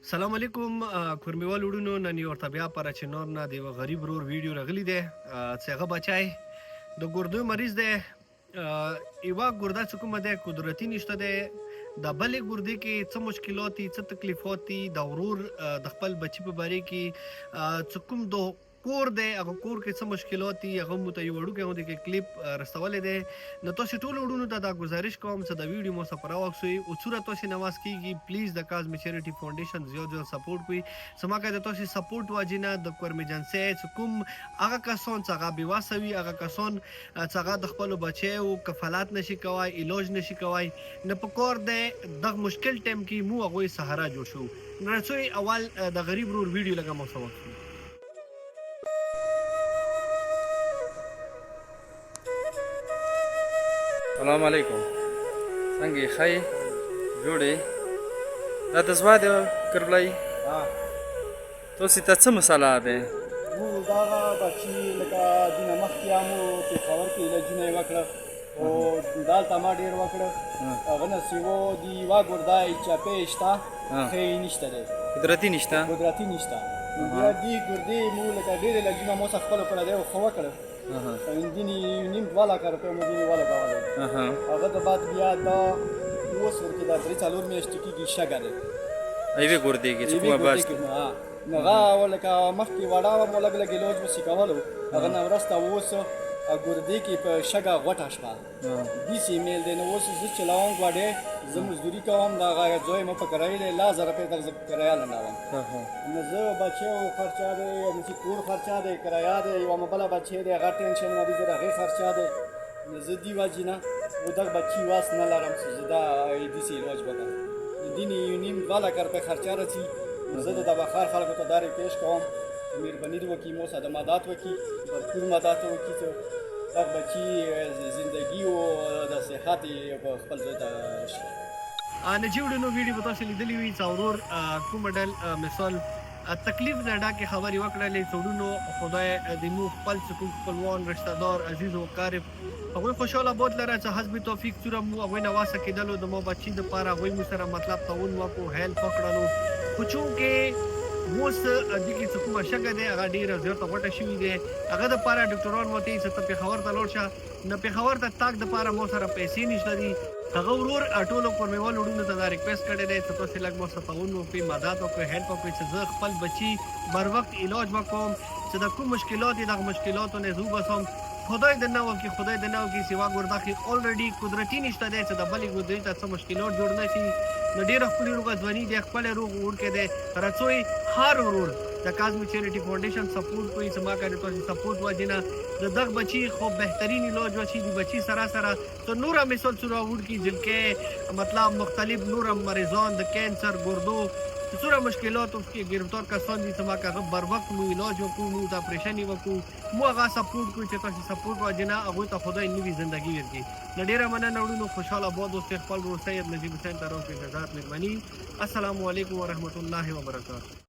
سلام علیکم کورمیوال وړونو نن یو ورته بیا پر چنار نه د یوه غریب ورور ویډیو راغلی دی چې هغه بچی د ګردو مریض دی. یوه ګرده چې کومه دی قدرتي نشته دی. د بلې ګردې کې څه مشکلات دي، څه تکلیفات دي، د ورور د خپل بچي په باره کې چې کوم د کور دی هغه کور کې څه مشکلات دي هغه مو ته یو وړوکی غوندې کې کلیپ رسولی دی. نو تاسې ټولو وړونو ته دا گزارش کوم چې د ویډیو مو څخه راواخلئ او څومره تاسې نواز کیږي پلیز د کازمی چیریټي فاونډیشن زیات زیات سپورټ کړئ. زما که د تاسې سپورټ واجې نه د کورمیجنسۍ چې کوم هغه کسان چې هغه بېوسه وي، هغه کسان چې هغه د خپلو بچیو کفالت نشي کوی، علاج نشي کوی، نه پکار دی دغه مشکل ټایم کې مو هغوی سهارا جوړ شو. نو راځئ اول د غریب ورور ویډیو لږه مو څه وکړو. السلام علیکم. څنګه یې ښه جوړې دا د زما د کربلای تاسې ته څه مسله دی؟ موږ دغه بچي لکه دینه مخکې مو پېښور کې علاجونه یې وکړه او دلته ما ډېر وکړه. هغه نه سیوا د یوه ګرده چپې شته ښه نشته دی، قدرتي نشته قدرتي نشته. بیا دې ګردې مو لکه ډېر علاجونه مو څخه خپله کړی دی او ښه وکړه. ځینې نیم 2 لکه روپۍ مو ځینې ولګولې. هغه د بعد بیا دا اوس ورکې دا 3-4 میاشتې کېږي شګه دی یوې ګردې کې چې کومه بس دی. نو هغه لکه مخکې وړه وه مو لږ لږ علاج پسې کولو، هغه نه وروسته اوس ګردې کې په شګه غوټه شوه، داسې میل دی. نو اوس زه چلوم ګاډۍ، زه مزدوري کوم، دغه ځای مو په کرایه دی 1000 روپۍ تک زه کرایه لنډوم. نو زه بچیو خرچه دی، همداسې کور خرچه دی، کرایه دی، یوه مو بله بچی دی هغه ټینشن لري، زه د هغې خرچه دی. نو زه دې وجې نه و دغه بچي واس نه لرم چې زه دا داسې علاج وکړم. د دې نیم 2 لکه روپۍ خرچه راځي. زه د بخار خلکو ته دا ریکویسټ کوم چې مهرباني دې وکړي مو سره مدد وکړي، بھرپور مدد وکړي چې دا بچي زندگی او د صحت یې په خپل ځای ته شي. نجیب وړونو ویډیو به تاسو لیدلی وي چې ورور کوم ډول مثال تکلیف نه ډکې خبرې وکړلې. وړونو خدای د مو خپل چې کوم خپلوان رشته دار عزیز و قارب هغوی خوشحاله باد لره چې حسب توفیق څومره مو هغوی نه واسه کېدلو د مو بچي دپاره هغوی مو سره مطلب تعاون وکړو، هیلپ وکړلو. خو چونکې اوس دې کې چې کومه شګه دی هغه ډېره زیاته غوټه شوي دی، هغه دپاره ډاکټران ورته وایي چې ته پېښور ته لاړ شه. نه پېښور ته تګ دپاره مو سره پیسې نشته دي. هغه ورور ټولو کورمیوال وړونو ته دا ریکویسټ کړی دی چې تاسې لږ مو سره تعاون وکړئ، مدد وکړئ، هیلپ وکړئ چې زه خپل بچي بر وخت علاج وکړم، چې د کوم مشکلات دي دغه مشکلاتو نه زه وباسم. خدای دې نه وکړي، خدای دې نه وکړي چې یوه ګرده کې الریډي قدرتي نشته دی چې د بلې ګردې ته څه مشکلات جوړ نه شي. نو ډېره ښکلې روغه ځواني دی، ښکلی روغ وړوکی دی. راځئ هر ورور د کازمی چیریټي فاونډیشن سپورټ کوي چې ما که د تاسې سپورټ وجې نه د دغه بچي خو بهترین علاج وشي. د بچي سره سره تو نور هم مثال څومره وړوکي جلکۍ مطلب مختلف نور هم مریضان د کینسر ګردو څومره مشکلاتو کې ګرفتار کسان دي چې ما که هغه بر وخت مو علاج وکړو، مو د اپریشن یې وکړو، مو هغه سپورټ کړو چې تاسې سپورټ وجې نه هغوی ته خدای نوي زندګي ورکړي. نو ډېره مننه وړونو، خوشحاله آباد اوسئ. خپل ورور سید نجیب حسین ته راوکړئ اجازات مهرباني. السلام علیکم ورحمة الله وبرکاته.